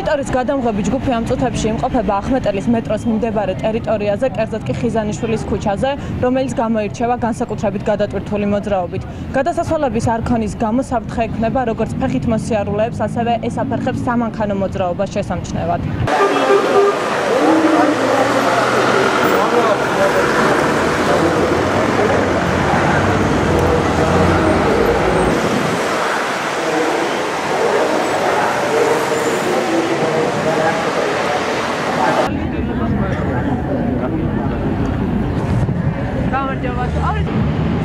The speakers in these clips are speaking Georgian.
ტერიტორიის გადამღები ჯგუფი ამ წუთებში იმყოფება ახმეტელის მეტროს მიმდებარე ტერიტორიაზე, კერძოდ კი ხიზანიშვილის ქუჩაზე, რომელიც გამოირჩევა განსაკუთრებით გადატვირთული მოძრაობით. გადასასვლელების არ ქონის გამო საფრთხე ექმნება როგორც ფეხით მოსიარულეებს, ასევე ეს აფერხებს სამანქანო მოძრაობას შესამჩნევად.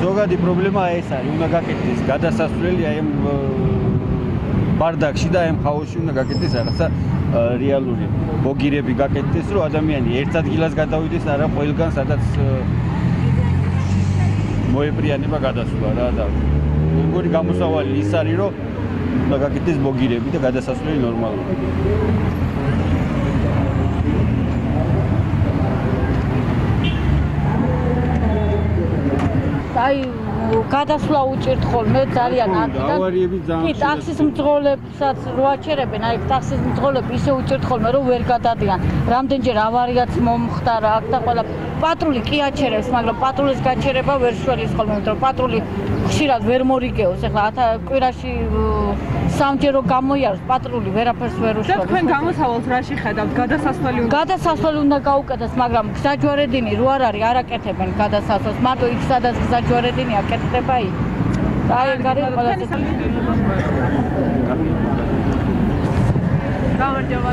ზოგადი პრობლემა ეს არის, უნდა გაკეთდეს გადასასვლელი აი ამ ბარდაკში და აი ამ ხაოსში უნდა გაკეთდეს რაღაცა რეალური ბოგირები გაკეთდეს, რომ ადამიანი ერთ ადგილას გადავიდეს, არა ყველგან სადაც მოეპრიანება გადასვლა რა და როგორი გამოსავალი ის არის, რომ უნდა გაკეთდეს ბოგირები და გადასასვლელი ნორმალური. აი გადასვლა უჭირთ ხოლმე ძალიან ადვილად. ავარიები ძალიან. კი, ტაქსის მძღოლებსაც რო აჩერებენ, აი ტაქსის მძღოლები ისე უჭირთ ხოლმე, რომ ვერ გადადიან. რამდენჯერ ავარიაც მომხდარა აქ და ყველა პატრული კი აჩერებს, მაგრამ პატრულის გაჩერება ვერ შველის ხოლმე, იმიტომ რომ პატრული ხშირად ვერ მორიგეოს. ეხლა კვირაში სამჯერო გამოიაროს პატრული ვერაფერს ვერ უშველს. და თქვენ გამოსავალს რაში ხედავთ? გადასასვლელი უნდა გაუკეთდეს, მაგრამ გზაჯვარედინი რო არ არის, არ აკეთებენ გადასასვლელს. მარტო იქ სადაც გზაჯვარედინი აკეთდება იქ. აი ეგ არის ყველაზე გამარჯობა.